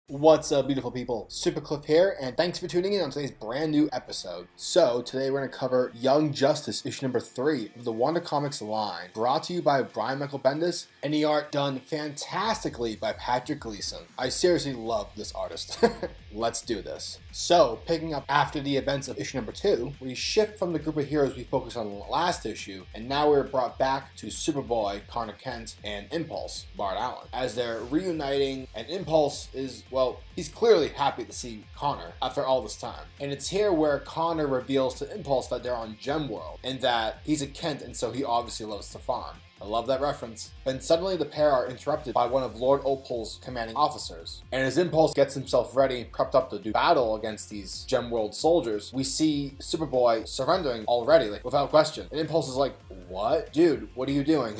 What's up, beautiful people? Supercliff here, and thanks for tuning in on today's brand new episode. So, today we're going to cover Young Justice, issue number 3 of the Wonder Comics line, brought to you by Brian Michael Bendis, and the art done fantastically by Patrick Gleason. I seriously love this artist. Let's do this. So, picking up after the events of issue number 2, we shift from the group of heroes we focused on in the last issue, and now we're brought back to Superboy, Connor Kent, and Impulse, Bart Allen, as they're reuniting, and Impulse is, well, he's clearly happy to see Connor after all this time. And it's here where Connor reveals to Impulse that they're on GemWorld, and that he's a Kent, and so he obviously loves to farm. I love that reference. Then suddenly the pair are interrupted by one of Lord Opal's commanding officers. And as Impulse gets himself ready and prepped up to do battle against these GemWorld soldiers, we see Superboy surrendering already, like without question. And Impulse is like, what? Dude, what are you doing?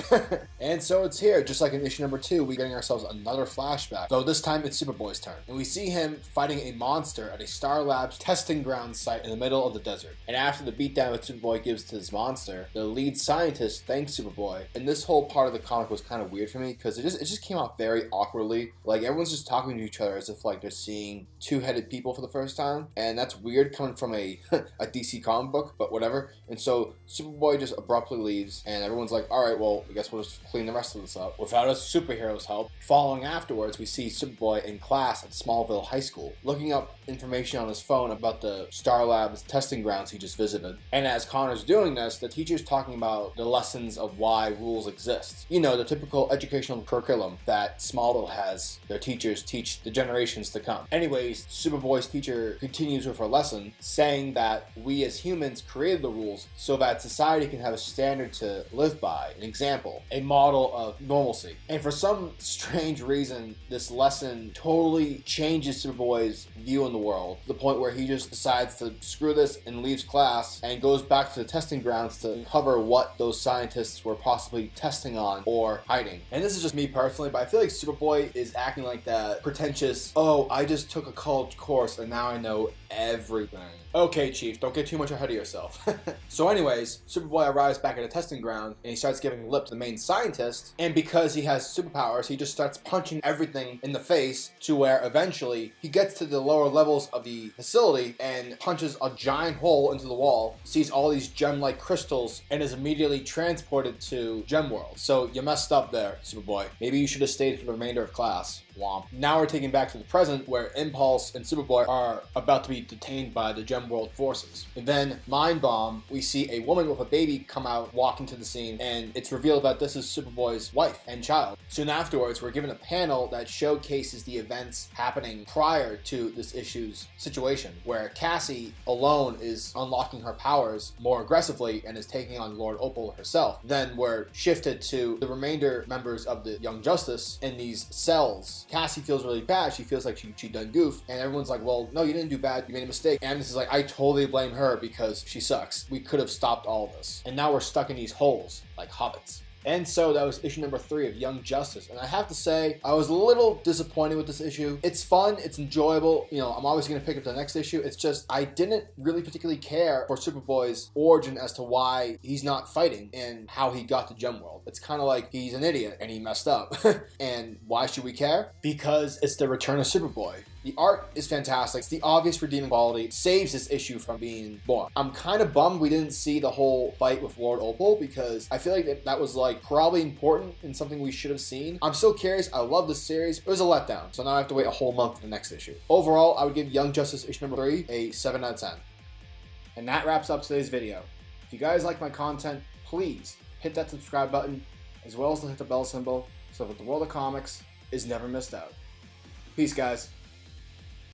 And so it's here, just like in issue number 2, we're getting ourselves another flashback. Though this time it's Superboy's turn. And we see him fighting a monster at a Star Labs testing ground site in the middle of the desert. And after the beatdown that Superboy gives to this monster, the lead scientist thanks Superboy. And this whole part of the comic was kind of weird for me because it just came out very awkwardly. Like everyone's just talking to each other as if like they're seeing two-headed people for the first time. And that's weird coming from a DC comic book, but whatever. And so Superboy just abruptly leaves and everyone's like, all right, well, I guess we'll just clean the rest of this up without a superhero's help. Following afterwards, we see Superboy in class at Smallville High School, looking up information on his phone about the Star Labs testing grounds he just visited. And as Connor's doing this, the teacher's talking about the lessons of why rules exist. You know, the typical educational curriculum that Smallville has their teachers teach the generations to come. Anyways, Superboy's teacher continues with her lesson, saying that we as humans created the rules so that society can have a standard to live by, an example, a model of normalcy. And for some strange reason, this lesson totally changes Superboy's view on the world, to the point where he just decides to screw this and leaves class and goes back to the testing grounds to cover what those scientists were possibly testing on or hiding. And this is just me personally, but I feel like Superboy is acting like that pretentious, oh, I just took a college course and now I know everything. Okay, Chief, don't get too much ahead of yourself. So anyways, Superboy arrives back at a testing ground and he starts giving lip to the main scientist, and because he has superpowers, he just starts punching everything in the face to where eventually he gets to the lower levels of the facility and punches a giant hole into the wall, sees all these gem-like crystals, and is immediately transported to GemWorld. So you messed up there, Superboy. Maybe you should have stayed for the remainder of class. Womp. Now we're taken back to the present where Impulse and Superboy are about to be detained by the GemWorld forces. And then, Mind Bomb, we see a woman with a baby come out, walk into the scene, and it's revealed that this is Superboy's wife and child. Soon afterwards, we're given a panel that showcases the events happening prior to this issue's situation, where Cassie alone is unlocking her powers more aggressively and is taking on Lord Opal herself. Then we're shifted to the remainder members of the Young Justice in these cells. Cassie feels really bad. She feels like she done goof, and everyone's like, well, no, you didn't do bad. You made a mistake. And this is like, I totally blame her because she sucks. We could have stopped all this. And now we're stuck in these holes like hobbits. And so that was issue number 3 of Young Justice. And I have to say, I was a little disappointed with this issue. It's fun, it's enjoyable. You know, I'm always going to pick up the next issue. It's just, I didn't really particularly care for Superboy's origin as to why he's not fighting and how he got to GemWorld. It's kind of like he's an idiot and he messed up. And why should we care? Because it's the return of Superboy. The art is fantastic. It's the obvious redeeming quality. It saves this issue from being boring. I'm kind of bummed we didn't see the whole fight with Lord Opal because I feel like that was like probably important and something we should have seen. I'm still curious. I love this series. It was a letdown. So now I have to wait a whole month for the next issue. Overall, I would give Young Justice issue number 3 a 7 out of 10. And that wraps up today's video. If you guys like my content, please hit that subscribe button as well as hit the bell symbol so that the world of comics is never missed out. Peace, guys.